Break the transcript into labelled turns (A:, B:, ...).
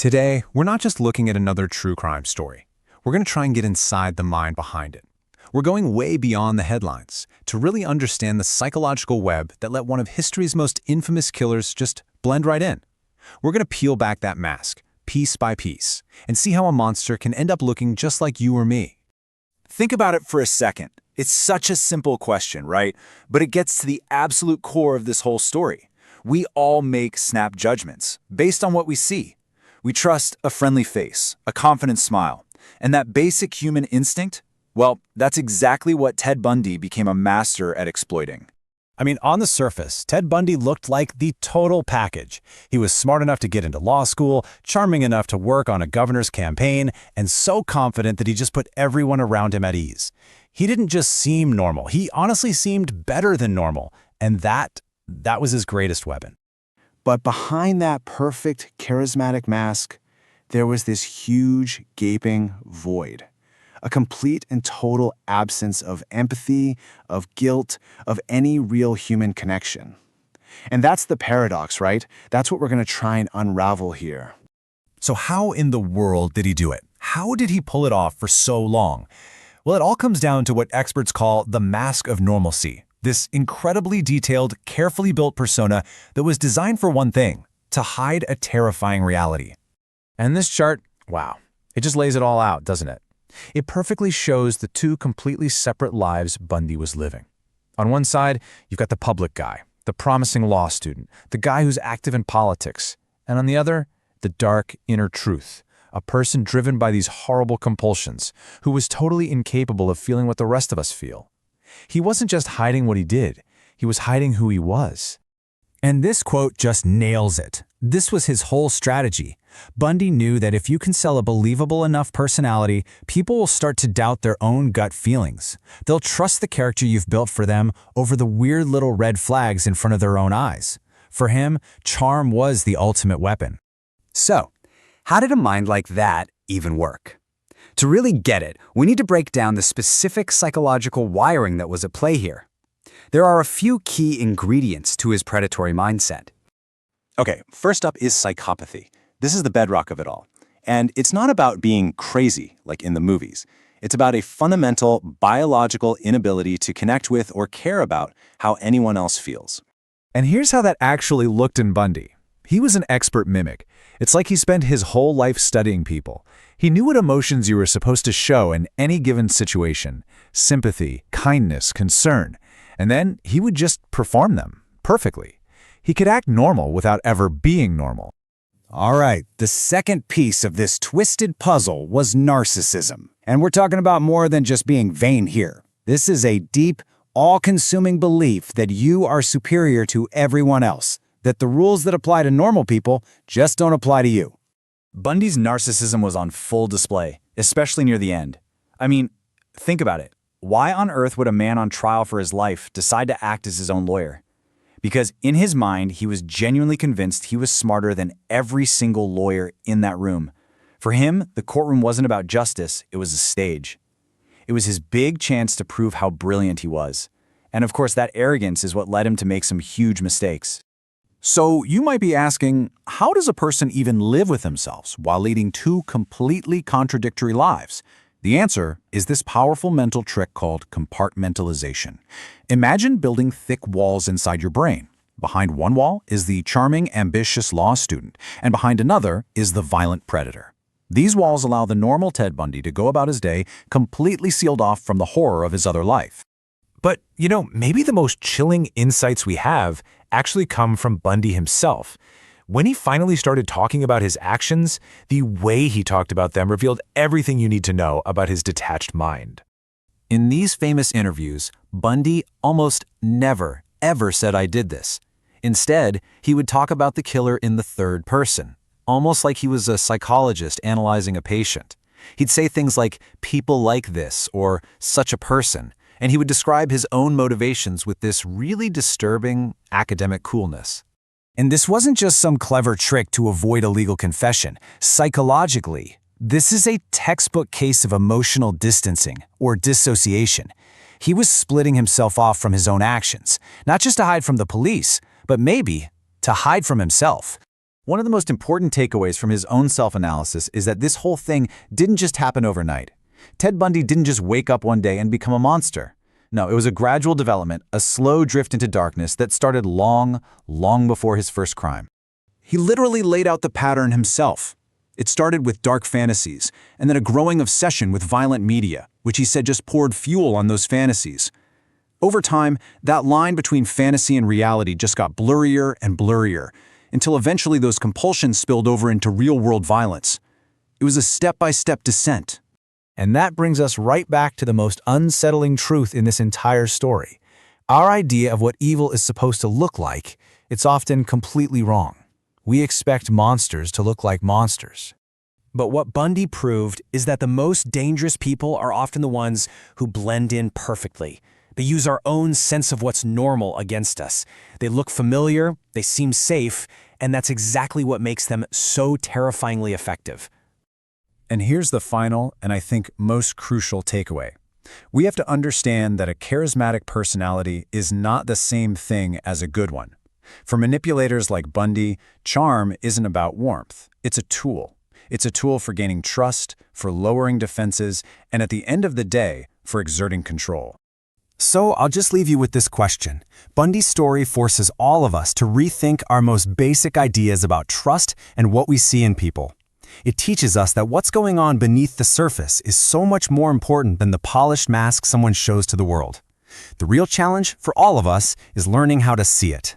A: Today, we're not just looking at another true crime story. We're going to try and get inside the mind behind it. We're going way beyond the headlines to really understand the psychological web that let one of history's most infamous killers just blend right in. We're going to peel back that mask, piece by piece, and see how a monster can end up looking just like you or me.
B: Think about it for a second. It's such a simple question, right? But it gets to the absolute core of this whole story. We all make snap judgments based on what we see. We trust a friendly face, a confident smile, and that basic human instinct, well, that's exactly what Ted Bundy became a master at exploiting.
C: I mean, on the surface, Ted Bundy looked like the total package. He was smart enough to get into law school, charming enough to work on a governor's campaign, and so confident that he just put everyone around him at ease. He didn't just seem normal. He honestly seemed better than normal, and that was his greatest weapon.
D: But behind that perfect, charismatic mask, there was this huge, gaping void. A complete and total absence of empathy, of guilt, of any real human connection. And that's the paradox, right? That's what we're going to try and unravel here.
C: So how in the world did he do it? How did he pull it off for so long? Well, it all comes down to what experts call the mask of normalcy. This incredibly detailed, carefully built persona that was designed for one thing, to hide a terrifying reality. And this chart, wow, it just lays it all out, doesn't it? It perfectly shows the two completely separate lives Bundy was living. On one side, you've got the public guy, the promising law student, the guy who's active in politics. And on the other, the dark inner truth, a person driven by these horrible compulsions, who was totally incapable of feeling what the rest of us feel. He wasn't just hiding what he did, he was hiding who he was. And this quote just nails it. This was his whole strategy. Bundy knew that if you can sell a believable enough personality, people will start to doubt their own gut feelings. They'll trust the character you've built for them over the weird little red flags in front of their own eyes. For him, charm was the ultimate weapon.
E: So, how did a mind like that even work? To really get it, we need to break down the specific psychological wiring that was at play here. There are a few key ingredients to his predatory mindset.
B: Okay, first up is psychopathy. This is the bedrock of it all. And it's not about being crazy, like in the movies. It's about a fundamental biological inability to connect with or care about how anyone else feels.
C: And here's how that actually looked in Bundy. He was an expert mimic. It's like he spent his whole life studying people. He knew what emotions you were supposed to show in any given situation: sympathy, kindness, concern. And then he would just perform them perfectly. He could act normal without ever being normal.
D: All right, the second piece of this twisted puzzle was narcissism. And we're talking about more than just being vain here. This is a deep, all-consuming belief that you are superior to everyone else, that the rules that apply to normal people just don't apply to you.
B: Bundy's narcissism was on full display, especially near the end. I mean, think about it. Why on earth would a man on trial for his life decide to act as his own lawyer? Because in his mind, he was genuinely convinced he was smarter than every single lawyer in that room. For him, the courtroom wasn't about justice, it was a stage. It was his big chance to prove how brilliant he was. And of course, that arrogance is what led him to make some huge mistakes.
C: So you might be asking, how does a person even live with themselves while leading two completely contradictory lives? The answer is this powerful mental trick called compartmentalization. Imagine building thick walls inside your brain. Behind one wall is the charming, ambitious law student, and behind another is the violent predator. These walls allow the normal Ted Bundy to go about his day completely sealed off from the horror of his other life. But, maybe the most chilling insights we have actually come from Bundy himself. When he finally started talking about his actions, the way he talked about them revealed everything you need to know about his detached mind. In these famous interviews, Bundy almost never, ever said, "I did this." Instead, he would talk about the killer in the third person, almost like he was a psychologist analyzing a patient. He'd say things like, "people like this," or "such a person," and he would describe his own motivations with this really disturbing academic coolness. And this wasn't just some clever trick to avoid a legal confession. Psychologically, this is a textbook case of emotional distancing or dissociation. He was splitting himself off from his own actions, not just to hide from the police, but maybe to hide from himself. One of the most important takeaways from his own self-analysis is that this whole thing didn't just happen overnight. Ted Bundy didn't just wake up one day and become a monster. No, it was a gradual development, a slow drift into darkness that started long, long before his first crime.
A: He literally laid out the pattern himself. It started with dark fantasies, and then a growing obsession with violent media, which he said just poured fuel on those fantasies. Over time, that line between fantasy and reality just got blurrier and blurrier, until eventually those compulsions spilled over into real-world violence. It was a step-by-step descent.
C: And that brings us right back to the most unsettling truth in this entire story. Our idea of what evil is supposed to look like, it's often completely wrong. We expect monsters to look like monsters.
F: But what Bundy proved is that the most dangerous people are often the ones who blend in perfectly. They use our own sense of what's normal against us. They look familiar, they seem safe, and that's exactly what makes them so terrifyingly effective.
A: And here's the final, and I think most crucial takeaway. We have to understand that a charismatic personality is not the same thing as a good one. For manipulators like Bundy, charm isn't about warmth. It's a tool. It's a tool for gaining trust, for lowering defenses, and at the end of the day, for exerting control.
F: So I'll just leave you with this question. Bundy's story forces all of us to rethink our most basic ideas about trust and what we see in people. It teaches us that what's going on beneath the surface is so much more important than the polished mask someone shows to the world. The real challenge for all of us is learning how to see it.